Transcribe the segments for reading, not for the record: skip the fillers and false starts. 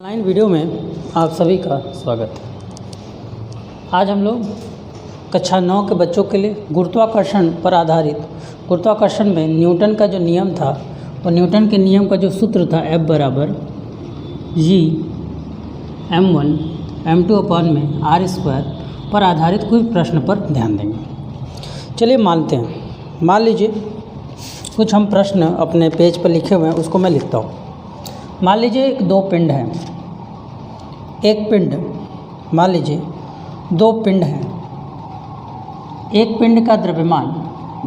Online video में आप सभी का स्वागत है। आज हम लोग कक्षा 9 के बच्चों के लिए गुरुत्वाकर्षण पर आधारित गुरुत्वाकर्षण में न्यूटन का जो नियम था और न्यूटन के नियम का जो सूत्र था F बराबर जी m1 m2 अपॉन में r स्क्वायर पर आधारित कोई प्रश्न पर ध्यान देंगे। चलिए मानते हैं, मान लीजिए कुछ हम प्रश्न अपने पेज पर लिखे हुए हैं, उसको मैं लिखता हूँ। मान लीजिए दो पिंड हैं, एक पिंड, मान लीजिए दो पिंड हैं। एक पिंड का द्रव्यमान,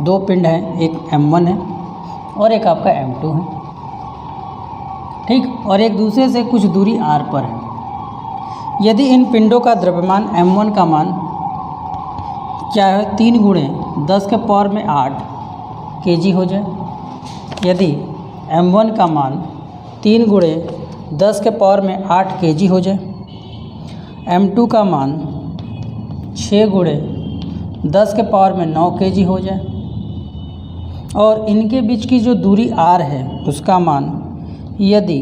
दो पिंड हैं, एक m1 है और एक आपका m2 है, ठीक, और एक दूसरे से कुछ दूरी r पर है। यदि इन पिंडों का द्रव्यमान m1 का मान क्या है, 3 गुणे 10 के पावर में 8 kg हो जाए। यदि m1 का मान 3 गुणे 10 के पावर में 8 kg हो जाए, m2 का मान 6 गुणे 10 के पावर में 9 kg हो जाए और इनके बीच की जो दूरी r है उसका मान यदि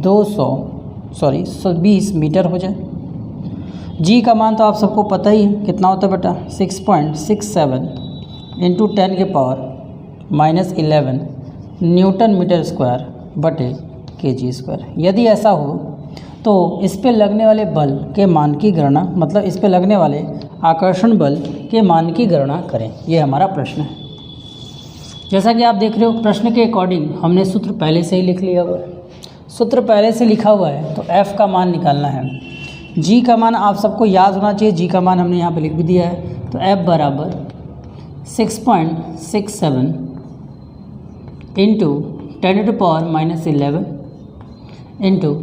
220 मीटर हो जाए। g का मान तो आप सबको पता ही है, कितना होता है बेटा, 6.67 इंटू 10 के पावर -11 न्यूटन मीटर स्क्वायर बटे kg स्क्वायर। यदि ऐसा हो तो इस पे लगने वाले बल के मान की गणना, मतलब इस पे लगने वाले आकर्षण बल के मान की गणना करें। ये हमारा प्रश्न है। जैसा कि आप देख रहे हो, प्रश्न के अकॉर्डिंग हमने सूत्र पहले से ही लिख लिया हुआ है। सूत्र पहले से लिखा हुआ है तो f का मान निकालना है। g का मान आप सबको याद होना चाहिए, g का मान हमने यहाँ पे लिख भी दिया है। तो f बराबर 6.67 इंटू 10 टू पावर -11 इंटू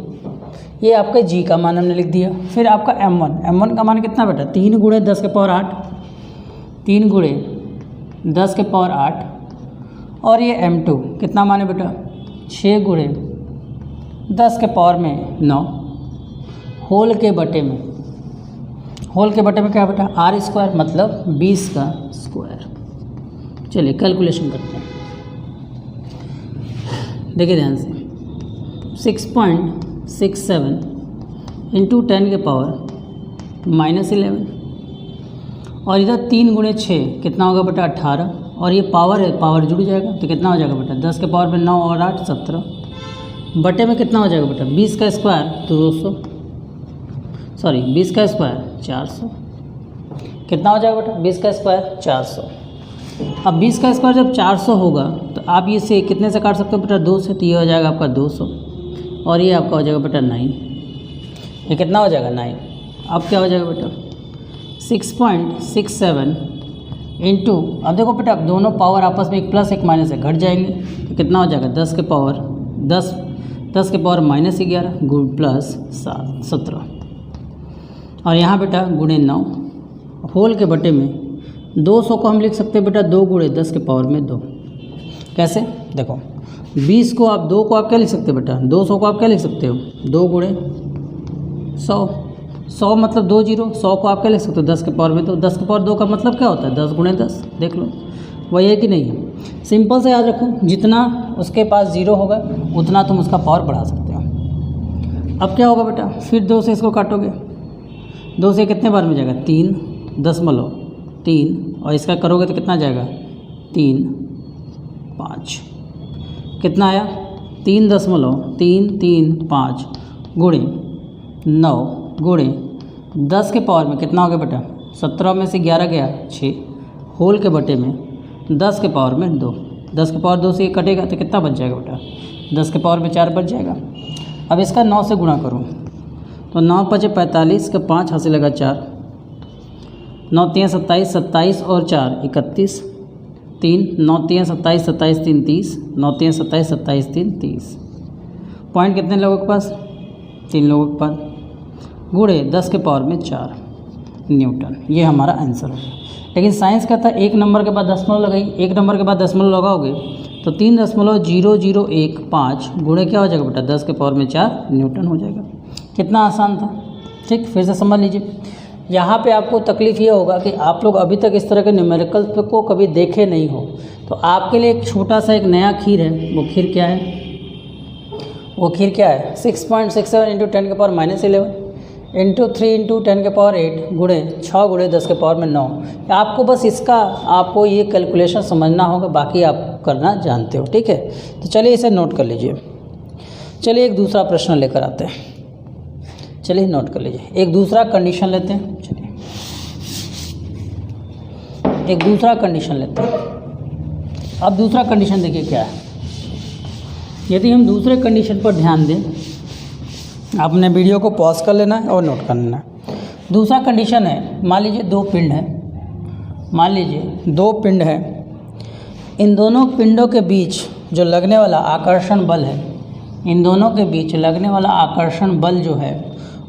ये आपका g का मान हमने लिख दिया। फिर आपका m1 का मान कितना बेटा, 3 गुणे 10 के पावर 8, 3 गुणे 10 के पावर 8 और ये m2 कितना मान है बेटा, 6 गुणे 10 के पावर में 9 होल के बटे में क्या है बेटा, r स्क्वायर, मतलब 20 का स्क्वायर। चलिए कैलकुलेशन करते हैं, देखिए ध्यान से। 6.67 इंटू 10 के पावर -11 और इधर 3 गुणे 6 कितना होगा बेटा, 18 और ये पावर है, पावर जुड़ जाएगा तो कितना हो जाएगा बेटा, 10 के पावर में 9 और 8 17 बटे में कितना हो जाएगा बेटा, 20 का स्क्वायर तो 20 का स्क्वायर 400। कितना हो जाएगा बेटा, 20 का स्क्वायर 400। अब 20 का स्क्वायर जब 400 होगा तो आप ये से कितने से काट सकते हो बेटा, 2 से, तो ये हो जाएगा आपका 200 और ये आपका हो जाएगा बेटा 9। ये कितना हो जाएगा, 9। अब क्या हो जाएगा बेटा, 6.67 इंटू, अब देखो बेटा दोनों पावर आपस में एक प्लस एक माइनस है, घट जाएंगे तो कितना हो जाएगा, 10 के पावर -11 गुण प्लस 17 और यहाँ बेटा गुणे 9 होल के बटे में 200 को हम लिख सकते हैं बेटा 2 गुणे 10 के पावर में 2। कैसे, देखो 20 को आप 2 को आप क्या लिख सकते हो बेटा, 200 को आप क्या लिख सकते हो, 2 गुणे 100 मतलब 2 0, 100 को आप क्या लिख सकते हो 10 के पावर में 2। 10 के पावर 2 का मतलब क्या होता है, 10 गुणे 10, देख लो वही है कि नहीं है। सिंपल से याद रखो, जितना उसके पास 0 होगा उतना तुम उसका पावर बढ़ा सकते हो। अब क्या होगा बेटा, फिर 2 से इसको काटोगे, 2 से कितने बार में जाएगा, 3.3 और इसका करोगे तो कितना जाएगा, 3.5 कितना आया, 3.335 गुणे 9 गुणे 10 के पावर में कितना हो गया बेटा, 17 में से 11 गया 6 होल के बटे में 10 के पावर में 2। 10 के पावर 2 से ये कटेगा तो कितना बच जाएगा बेटा, 10 के पावर में 4 बच जाएगा। अब इसका 9 से गुणा करो तो 9 5 45 का 5 हासिल लगा 4, 9 3 27, 27 और 4 31, 3 9 3 27, 27 3 30, 9 3 27, 27 3 30। पॉइंट कितने लोगों के पास, 3 लोगों के पास, गुणे 10 के पावर में 4 न्यूटन। ये हमारा आंसर है। लेकिन साइंस कहता है 1 नंबर के बाद दशमलव लगाई, 1 नंबर के बाद दशमलव लगाओगे तो 3.0015 गुणे क्या हो जाएगा बेटा, 10 के पावर में 4 न्यूटन हो जाएगा। कितना आसान था, ठीक। फिर से समझ लीजिए, यहाँ पे आपको तकलीफ़ ये होगा कि आप लोग अभी तक इस तरह के न्यूमेरिकल को कभी देखे नहीं हो, तो आपके लिए एक छोटा सा एक नया खीर है। वो खीर क्या है, वो खीर क्या है 6.67 इंटू 10 के पावर -11 इंटू 3 इंटू 10 के पावर 8 गुणे 6 गुणे 10 के पावर में 9। आपको बस इसका आपको ये कैलकुलेशन समझना होगा, बाकी आप करना जानते हो, ठीक है। तो चलिए इसे नोट कर लीजिए। चलिए एक दूसरा प्रश्न लेकर आते हैं। चलिए नोट कर लीजिए, एक दूसरा कंडीशन लेते हैं। चलिए एक दूसरा कंडीशन लेते हैं। अब दूसरा कंडीशन देखिए क्या है। यदि हम दूसरे कंडीशन पर ध्यान दें, आपने वीडियो को पॉज कर लेना है और नोट कर लेना है। दूसरा कंडीशन है, मान लीजिए दो पिंड है, मान लीजिए दो पिंड है, इन दोनों पिंडों के बीच जो लगने वाला आकर्षण बल है, इन दोनों के बीच लगने वाला आकर्षण बल जो है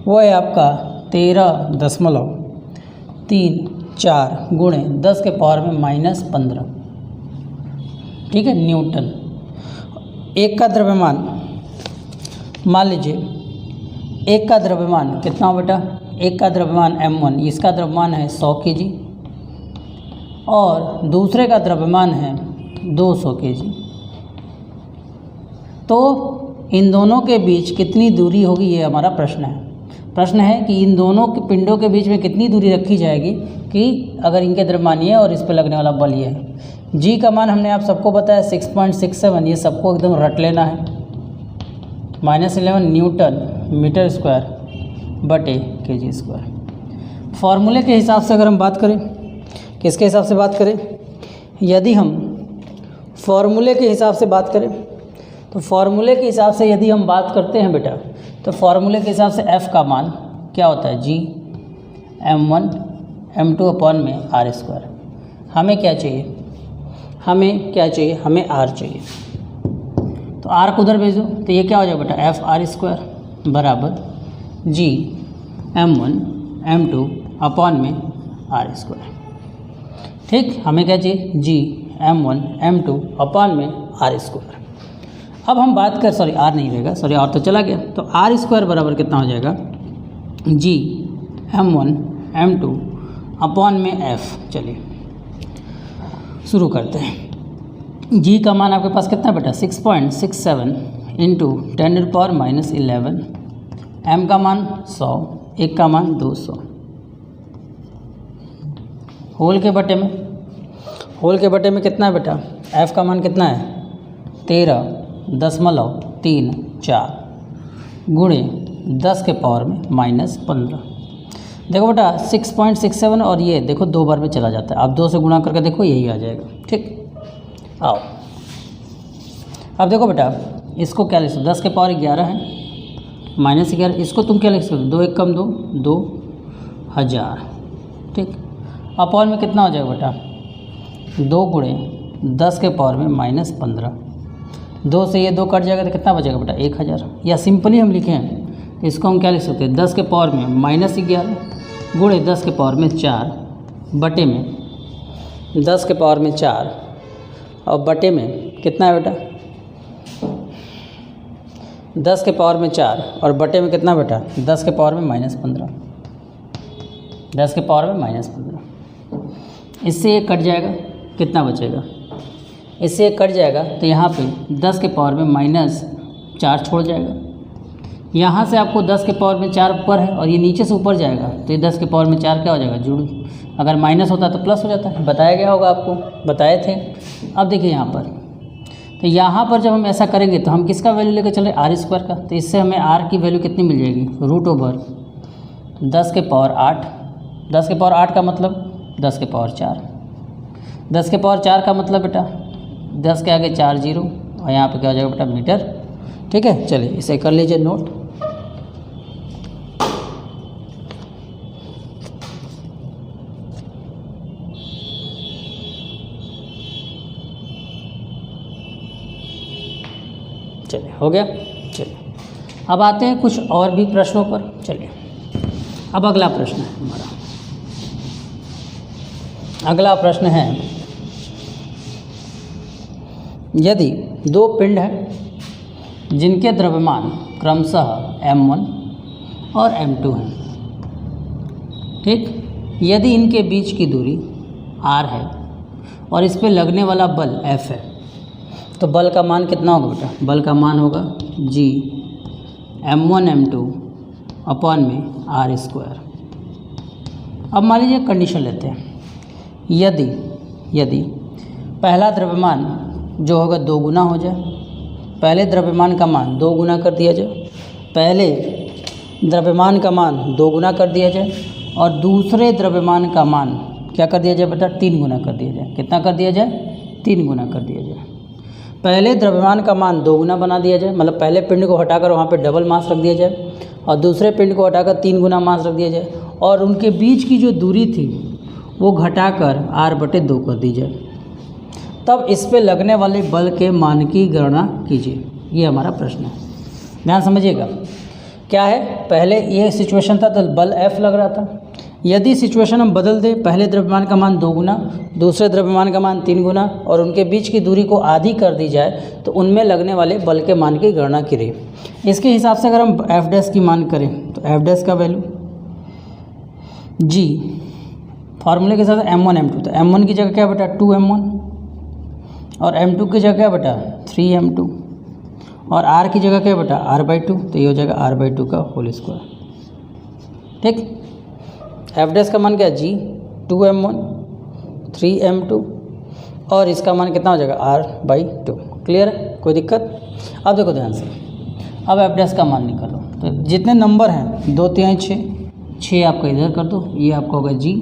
वो है आपका 13.34 गुणे 10 के पावर में -15, ठीक है, न्यूटन। एक का द्रव्यमान, मान लीजिए एक का द्रव्यमान कितना हो बेटा, एक का द्रव्यमान m1, इसका द्रव्यमान है 100 kg और दूसरे का द्रव्यमान है 200 kg। तो इन दोनों के बीच कितनी दूरी होगी, ये हमारा प्रश्न है। प्रश्न है कि इन दोनों के पिंडों के बीच में कितनी दूरी रखी जाएगी कि अगर इनके द्रव्यमान ये और इस पर लगने वाला बल ये है। जी का मान हमने आप सबको बताया 6.67, ये सबको एकदम रट लेना है, -11 न्यूटन मीटर स्क्वायर बटे kg स्क्वायर। फॉर्मूले के हिसाब से अगर हम बात करें, किसके हिसाब से बात करें, यदि हम फॉर्मूले के हिसाब से बात करें तो फॉर्मूले के हिसाब से यदि हम बात करते हैं बेटा, तो फॉर्मूले के हिसाब से F का मान क्या होता है, G m1 m2 अपॉन में r स्क्वायर। हमें क्या चाहिए, हमें क्या चाहिए, हमें r चाहिए। तो r को उधर भेजो तो ये क्या हो जाएगा बेटा, F r स्क्वायर बराबर G m1 m2 अपॉन में r स्क्वायर। ठीक, हमें क्या चाहिए, G m1 m2 अपॉन में r स्क्वायर। अब हम बात कर, सॉरी r नहीं रहेगा, सॉरी r तो चला गया, तो r स्क्वायर बराबर कितना हो जाएगा, G m1 m2 अपॉन में f। चलिए शुरू करते हैं। G का मान आपके पास कितना बेटा, 6.67 इंटू 10 टू पावर -11, m का मान 100, एक का मान 200, होल के बटे में, होल के बटे में कितना है बेटा, f का मान कितना है 13.34 गुणे 10 के पावर में -15। देखो बेटा 6.67 और ये देखो दो बार में चला जाता है, आप 2 से गुणा करके देखो यही आ जाएगा। ठीक, आओ अब देखो बेटा इसको क्या लिख सकते, 10 के पावर 11 है -11, इसको तुम क्या लिख सकते, 2 1 कम 2, 2000। ठीक, अपॉन में कितना हो जाएगा बेटा, 2 गुणे 10 के पावर में -15, 2 से ये 2 कट जाएगा तो कितना बचेगा बेटा, 1000। या सिंपली हम लिखें तो इसको हम क्या लिख सकते हैं, 10 के पावर में -11 गुणे 10 के पावर में 4 बटे में 10 के पावर में 4 और बटे में कितना है बेटा, 10 के पावर में 4 और बटे में कितना बेटा, 10 के पावर में -15, 10 के पावर में -15। इससे ये कट जाएगा, कितना बचेगा, इससे ये कट जाएगा तो यहाँ पे 10 के पावर में -4 छोड़ जाएगा। यहाँ से आपको 10 के पावर में 4 ऊपर है और ये नीचे से ऊपर जाएगा तो ये 10 के पावर में 4 क्या हो जाएगा, जुड़, अगर माइनस होता तो प्लस हो जाता है, बताया गया होगा आपको, बताए थे। अब देखिए यहाँ पर, तो यहाँ पर जब हम ऐसा करेंगे तो हम किसका वैल्यू लेकर चल रहे, r स्क्वायर का, तो इससे हमें r की वैल्यू कितनी मिल जाएगी, √10 के पावर 8, 10 के पावर 8 का मतलब 10 के पावर 4, 10 के पावर 4 का मतलब बेटा 10 के आगे 4 0 और यहाँ पे क्या हो जाएगा बेटा, मीटर। ठीक है, चलिए इसे कर लीजिए नोट। चलिए हो गया। चलिए अब आते हैं कुछ और भी प्रश्नों पर। चलिए अब अगला प्रश्न है हमारा, अगला प्रश्न है, यदि दो पिंड हैं जिनके द्रव्यमान क्रमशः m1 और m2 हैं, ठीक, यदि इनके बीच की दूरी r है और इस पे लगने वाला बल F है, तो बल का मान कितना होगा बेटा? बल का मान होगा G m1 m2 अपॉन में आर स्क्वायर। अब मान लीजिए कंडीशन लेते हैं, यदि पहला द्रव्यमान जो होगा 2 गुना हो जाए, पहले द्रव्यमान का मान 2 गुना कर दिया जाए, पहले द्रव्यमान का मान 2 गुना कर दिया जाए और दूसरे द्रव्यमान का मान क्या कर दिया जाए बेटा? 3 गुना कर दिया जाए। कितना कर दिया जाए? 3 गुना कर दिया जाए। पहले द्रव्यमान का मान 2 गुना बना दिया जाए, मतलब पहले पिंड को हटाकर वहाँ पे डबल मास रख दिया जाए और दूसरे पिंड को हटाकर 3 गुना मास रख दिया जाए और उनके बीच की जो दूरी थी वो घटाकर r/2 कर दी जाए। तब इस पे लगने वाले बल के मान की गणना कीजिए। ये हमारा प्रश्न है, ध्यान समझिएगा। क्या है, पहले ये सिचुएशन था तो बल F लग रहा था। यदि सिचुएशन हम बदल दें, पहले द्रव्यमान का मान 2 गुना, दूसरे द्रव्यमान का मान 3 गुना और उनके बीच की दूरी को आधी कर दी जाए तो उनमें लगने वाले बल के मान की गणना करें। इसके हिसाब से अगर हम F' की मान करें तो F' का वैल्यू G फार्मूले के साथ m1 m2, तो m1 की जगह क्या बेटा? 2m1 और m2 की जगह क्या बेटा? 3m2 और r की जगह क्या बेटा? r/2, तो ये हो जाएगा r/2 का होल स्क्वायर। ठीक, F' का मान क्या? G 2m1 3m2 और इसका मान कितना हो जाएगा? r/2। क्लियर है, कोई दिक्कत? अब देखो ध्यान से, अब F' का मान निकालो। तो जितने नंबर हैं 2 3 6 आपका इधर कर दो, ये आपका होगा G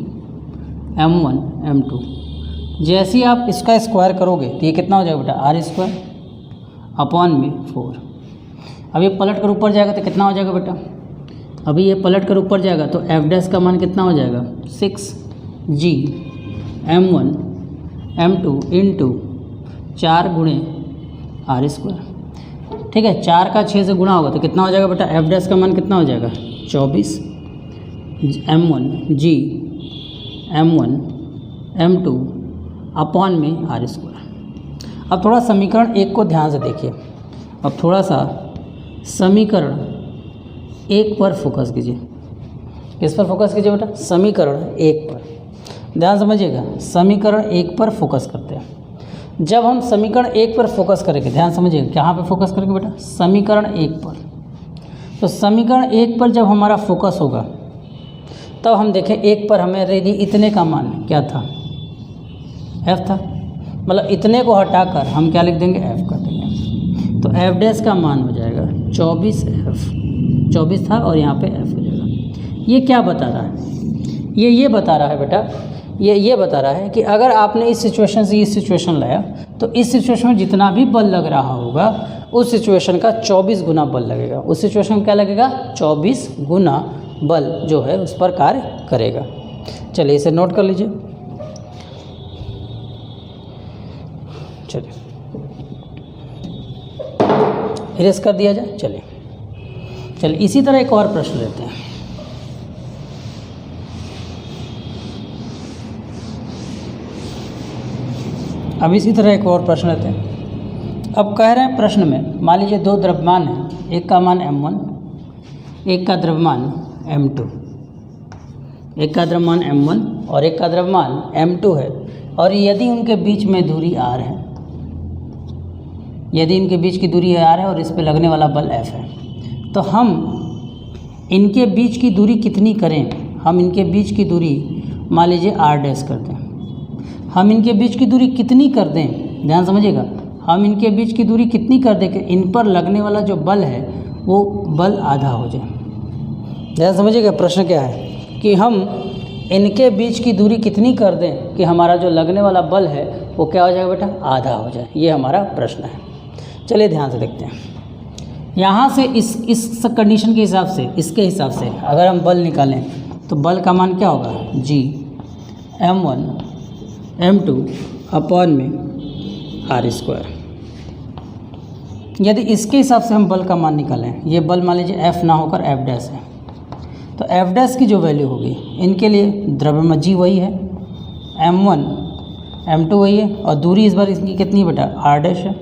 m1 m2। जैसे ही आप इसका स्क्वायर करोगे तो ये कितना हो जाएगा बेटा? r² अपॉन में 4। अब ये पलट कर ऊपर जाएगा तो कितना हो जाएगा बेटा? अभी ये पलट कर ऊपर जाएगा तो F' का मान कितना हो जाएगा? 6G m1 m2 इंटू 4 गुणे r²। ठीक है, 4 का 6 से गुणा होगा तो कितना हो जाएगा बेटा? F' का मान कितना हो जाएगा? 24 m1G m1 m2 अपॉन में r²। अब थोड़ा समीकरण 1 को ध्यान से देखिए। अब थोड़ा सा समीकरण 1 पर फोकस कीजिए। किस पर फोकस कीजिए बेटा? समीकरण 1 पर। ध्यान समझिएगा, समीकरण 1 पर फोकस करते हैं। जब हम समीकरण 1 पर फोकस करेंगे, ध्यान समझिएगा, कहाँ पे फोकस करेंगे बेटा? समीकरण 1 पर। तो समीकरण 1 पर जब हमारा फोकस होगा तब हम देखें 1 पर हमें यदि इतने का मान क्या था? F था, मतलब इतने को हटाकर हम क्या लिख देंगे? F कर देंगे। तो F' का मान हो जाएगा 24F, 24 था और यहाँ पे F हो जाएगा। ये क्या बता रहा है? ये बता रहा है बेटा, ये बता रहा है कि अगर आपने इस सिचुएशन से इस सिचुएशन लाया तो इस सिचुएशन में जितना भी बल लग रहा होगा उस सिचुएशन का 24 गुना बल लगेगा। उस सिचुएशन में क्या लगेगा? 24 गुना बल जो है उस पर कार्य करेगा। चलिए इसे नोट कर लीजिए। चलिए इरेज कर दिया जाए। चलिए इसी तरह एक और प्रश्न लेते हैं। अब इसी तरह एक और प्रश्न लेते हैं। अब कह रहे हैं प्रश्न में, मान लीजिए 2 द्रव्यमान हैं, एक का मान m1, एक का द्रव्यमान m2। एक का द्रव्यमान m1 और एक का द्रव्यमान m2 है और यदि उनके बीच में दूरी r है, यदि इनके बीच की दूरी r है और इस पे लगने वाला बल F है, तो हम इनके बीच की दूरी कितनी करें? हम इनके बीच की दूरी मान लीजिए r' कर दें। हम इनके बीच की दूरी कितनी कर दें? ध्यान समझिएगा, हम इनके बीच की दूरी कितनी कर दें कि इन पर लगने वाला जो बल है वो बल आधा हो जाए। ध्यान समझिएगा, प्रश्न क्या है कि हम इनके बीच की दूरी कितनी कर दें कि हमारा जो लगने वाला बल है वो क्या हो जाएगा बेटा? आधा हो जाए। ये हमारा प्रश्न है। चलिए ध्यान से देखते हैं। यहाँ से इस कंडीशन के हिसाब से, इसके हिसाब से अगर हम बल निकालें तो बल का मान क्या होगा? G m1 m2 अपॉन में r²। यदि इसके हिसाब से हम बल का मान निकालें, ये बल मान लीजिए F ना होकर F' है, तो F' की जो वैल्यू होगी इनके लिए द्रव्यमान G वही है, m1 m2 वही है और दूरी इस बार इसकी कितनी बेटा? r' है।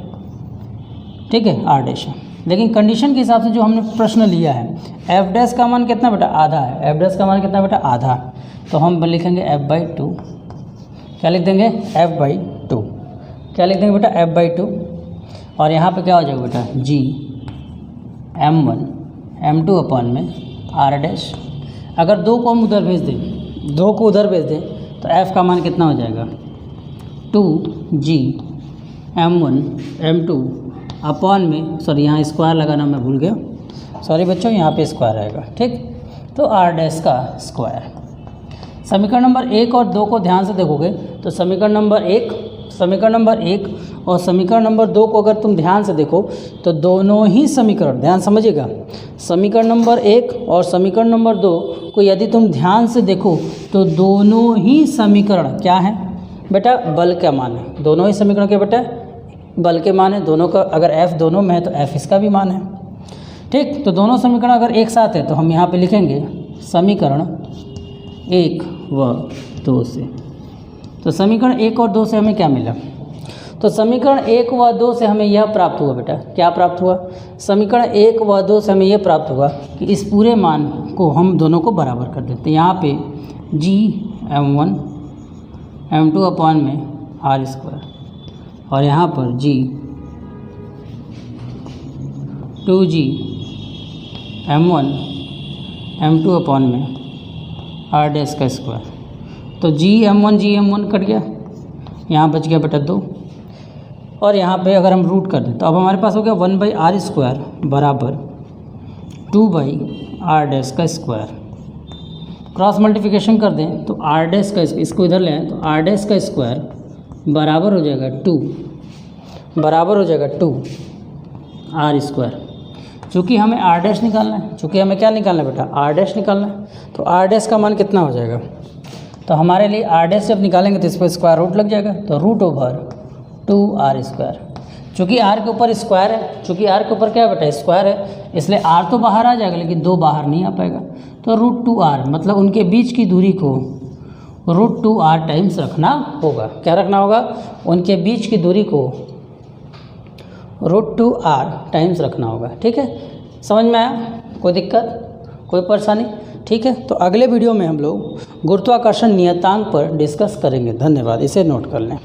ठीक है, r' है। लेकिन कंडीशन के हिसाब से जो हमने प्रश्न लिया है, F' का मान कितना बेटा? आधा है। F' का मान कितना बेटा? आधा। तो हम लिखेंगे F/2। क्या लिख देंगे? F/2। क्या लिख देंगे बेटा? F/2। और यहाँ पे क्या हो जाएगा बेटा जी m1 m2 अपॉन में r डैश। अगर 2 को हम उधर भेज दें, 2 को उधर भेज दें तो f का मान कितना हो जाएगा 2g m1 m2 अपॉन में, सॉरी यहाँ स्क्वायर लगाना मैं भूल गया, सॉरी बच्चों, यहाँ पे स्क्वायर आएगा, ठीक। तो r डैश का स्क्वायर। समीकरण नंबर 1 और 2 को ध्यान से देखोगे तो समीकरण नंबर 1 और समीकरण नंबर 2 को अगर तुम ध्यान से देखो तो दोनों ही समीकरण, ध्यान समझिएगा, समीकरण नंबर 1 और समीकरण नंबर 2 को यदि तुम ध्यान से देखो तो दोनों ही समीकरण क्या है बेटा, बल का मान है। दोनों ही समीकरण के बेटा बल के मान है, दोनों का अगर f दोनों में है तो f इसका भी मान है, ठीक। तो दोनों समीकरण अगर एक साथ है तो हम यहाँ पे लिखेंगे समीकरण 1 व 2 से। तो समीकरण 1 और 2 से हमें क्या मिला, तो समीकरण 1 व 2 से हमें यह प्राप्त हुआ बेटा, क्या प्राप्त हुआ, समीकरण 1 व 2 से हमें यह प्राप्त हुआ कि इस पूरे मान को हम दोनों को बराबर कर देते हैं। यहाँ पे जी m1 m2 अपॉन में r स्क्वायर और यहाँ पर जी 2g m1 m2 अपॉन में r डैश का स्क्वायर। तो जी m1 कट गया, यहाँ बच गया बेटा 2, और यहाँ पे अगर हम रूट कर दें तो अब हमारे पास हो गया 1/r स्क्वायर बराबर 2/r डैश का स्क्वायर। क्रॉस मल्टीप्लिकेशन कर दें तो r डैश का, इसको इधर ले आए तो r डैश का स्क्वायर बराबर हो जाएगा 2r स्क्वायर। चूँकि हमें r डैश निकालना है, चूँकि हमें क्या निकालना है बेटा, r डैश निकालना है, तो r डैश का मान कितना हो जाएगा, तो हमारे लिए r डैश जब निकालेंगे तो इस पर स्क्वायर रूट लग जाएगा, तो √2r स्क्वायर। चूँकि r के ऊपर स्क्वायर है, चूँकि r के ऊपर क्या है बेटा स्क्वायर है, इसलिए r तो बाहर आ जाएगा लेकिन 2 बाहर नहीं आ पाएगा, तो √2r मतलब उनके बीच की दूरी को √2r टाइम्स रखना होगा। क्या रखना होगा, उनके बीच की दूरी को √2r टाइम्स रखना होगा, ठीक है। समझ में आया, कोई दिक्कत, कोई परेशानी, ठीक है। तो अगले वीडियो में हम लोग गुरुत्वाकर्षण नियतांक पर डिस्कस करेंगे। धन्यवाद, इसे नोट कर लें।